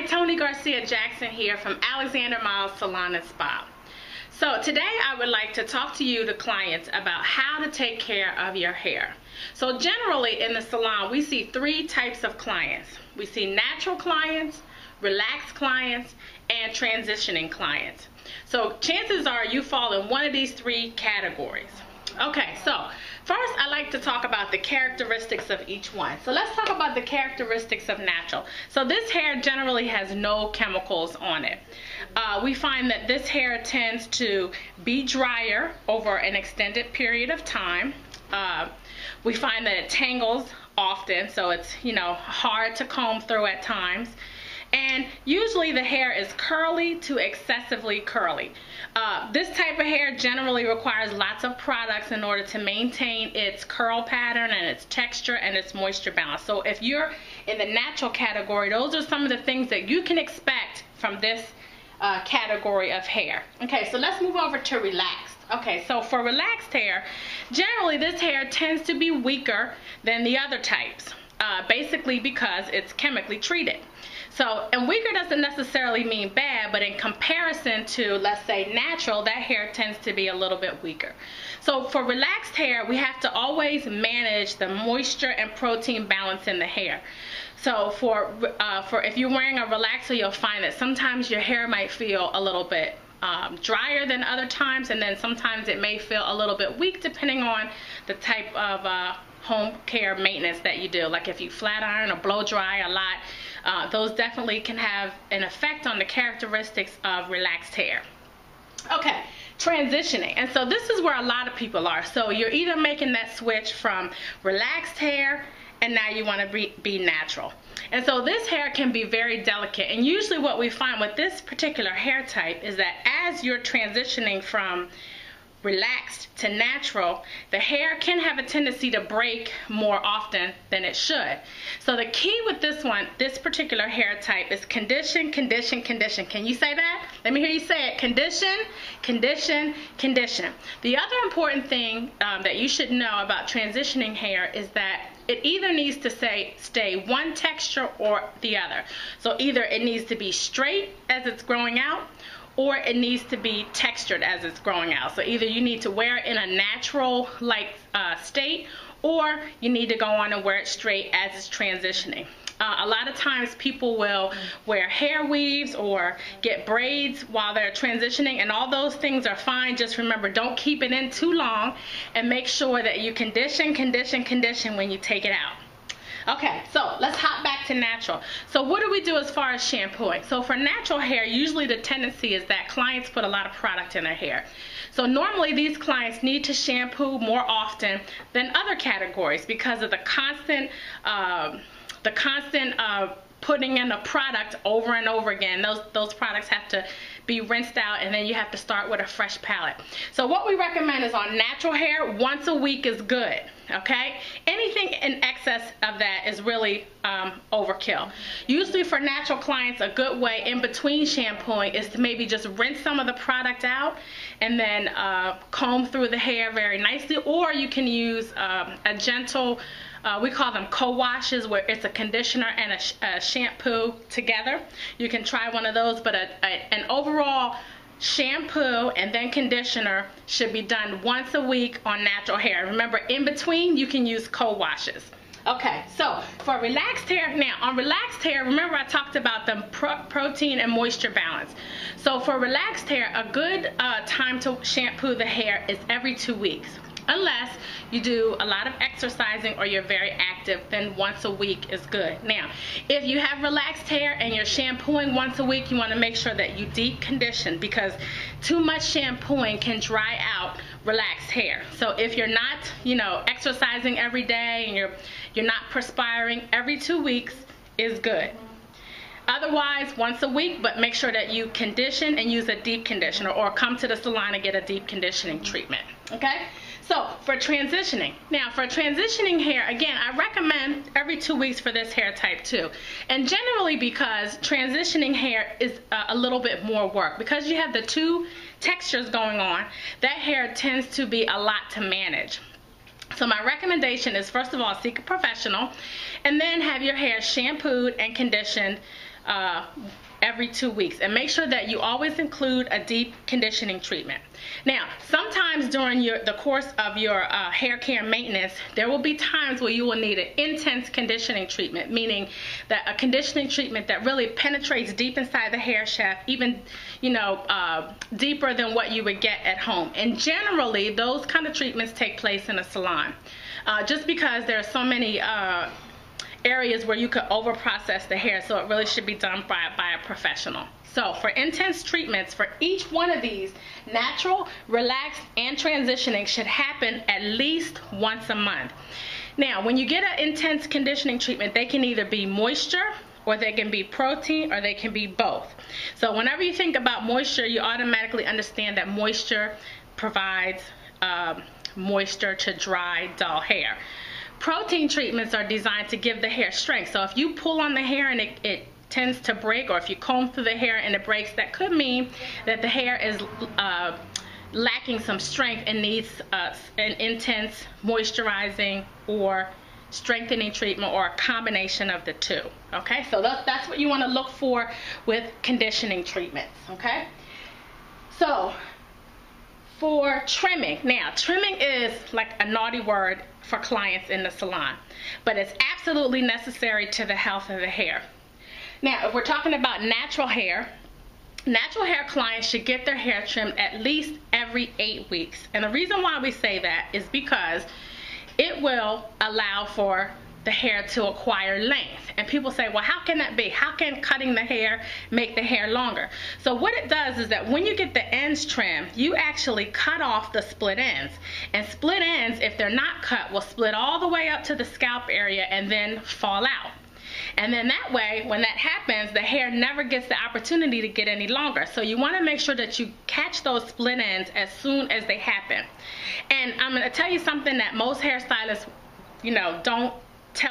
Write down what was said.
Tony Garcia Jackson here from Alexander Myles Salon and Spa. So today I would like to talk to you, the clients, about how to take care of your hair. So generally in the salon we see three types of clients. We see natural clients, relaxed clients, and transitioning clients. So chances are you fall in one of these three categories. Okay, so first I like to talk about the characteristics of each one. So let's talk about the characteristics of natural. So this hair generally has no chemicals on it. We find that this hair tends to be drier over an extended period of time. We find that it tangles often, so it's hard to comb through at times. And usually the hair is curly to excessively curly. This type of hair generally requires lots of products in order to maintain its curl pattern and its texture and its moisture balance. So if you're in the natural category, those are some of the things that you can expect from this category of hair. Okay, so let's move over to relaxed. Okay, so for relaxed hair, generally this hair tends to be weaker than the other types, basically because it's chemically treated. So, and weaker doesn't necessarily mean bad, but in comparison to, let's say, natural, that hair tends to be a little bit weaker. So for relaxed hair, we have to always manage the moisture and protein balance in the hair. So for if you're wearing a relaxer, you'll find that sometimes your hair might feel a little bit drier than other times, and then sometimes it may feel a little bit weak depending on the type of home care maintenance that you do. Like if you flat iron or blow dry a lot, those definitely can have an effect on the characteristics of relaxed hair. Okay, transitioning. And so this is where a lot of people are. So you're either making that switch from relaxed hair and now you want to be natural. And so this hair can be very delicate, and usually what we find with this particular hair type is that as you're transitioning from relaxed to natural, the hair can have a tendency to break more often than it should. So the key with this particular hair type is condition, condition, condition. Can you say that? Let me hear you say it. Condition, condition, condition. The other important thing that you should know about transitioning hair is that it either needs to stay one texture or the other. So either it needs to be straight as it's growing out, or it needs to be textured as it's growing out. So either you need to wear it in a natural state, or you need to go on and wear it straight as it's transitioning. A lot of times people will wear hair weaves or get braids while they're transitioning, and all those things are fine. Just remember, don't keep it in too long, and make sure that you condition, condition, condition when you take it out. Okay, so let's hop back to natural. So what do we do as far as shampooing? So for natural hair, usually the tendency is that clients put a lot of product in their hair. So normally these clients need to shampoo more often than other categories because of the constant putting in a product over and over again. Those products have to be rinsed out, and then you have to start with a fresh palette. So what we recommend is on natural hair, once a week is good. Okay, anything in excess of that is really overkill. Usually for natural clients, a good way in between shampooing is to maybe just rinse some of the product out and then comb through the hair very nicely, or you can use a gentle, we call them co-washes, where it's a conditioner and a shampoo together. You can try one of those, but an overall shampoo and then conditioner should be done once a week on natural hair. Remember, in between you can use co-washes. Okay, so for relaxed hair, now on relaxed hair, remember I talked about the protein and moisture balance. So for relaxed hair, a good time to shampoo the hair is every 2 weeks. Unless you do a lot of exercising or you're very active, then once a week is good. Now, if you have relaxed hair and you're shampooing once a week, you want to make sure that you deep condition, because too much shampooing can dry out relaxed hair. So if you're not, exercising every day and you're not perspiring, every 2 weeks is good. Otherwise, once a week, but make sure that you condition and use a deep conditioner, or come to the salon and get a deep conditioning treatment. Okay? So for transitioning, now for transitioning hair, again, I recommend every 2 weeks for this hair type too. And generally because transitioning hair is a little bit more work. Because you have the two textures going on, that hair tends to be a lot to manage. So my recommendation is, first of all, seek a professional, and then have your hair shampooed and conditioned every 2 weeks, and make sure that you always include a deep conditioning treatment. Now, sometimes during the course of your hair care maintenance, there will be times where you will need an intense conditioning treatment, meaning that a conditioning treatment that really penetrates deep inside the hair shaft, even deeper than what you would get at home. And generally, those kind of treatments take place in a salon, just because there are so many areas where you could overprocess the hair, so it really should be done by a professional. So for intense treatments, for each one of these, natural, relaxed, and transitioning should happen at least once a month. Now, when you get an intense conditioning treatment, they can either be moisture, or they can be protein, or they can be both. So whenever you think about moisture, you automatically understand that moisture provides moisture to dry, dull hair. Protein treatments are designed to give the hair strength. So if you pull on the hair and it tends to break, or if you comb through the hair and it breaks, that could mean that the hair is lacking some strength and needs an intense moisturizing or strengthening treatment, or a combination of the two. Okay, so that's what you want to look for with conditioning treatments. Okay, so for trimming, now trimming is like a naughty word for clients in the salon, but it's absolutely necessary to the health of the hair. Now, if we're talking about natural hair clients should get their hair trimmed at least every 8 weeks. And the reason why we say that is because it will allow for the hair to acquire length. And people say, well, how can that be? How can cutting the hair make the hair longer? So what it does is that when you get the ends trimmed, you actually cut off the split ends. And split ends, if they're not cut, will split all the way up to the scalp area and then fall out. And then that way, when that happens, the hair never gets the opportunity to get any longer. So you want to make sure that you catch those split ends as soon as they happen. And I'm going to tell you something that most hairstylists, don't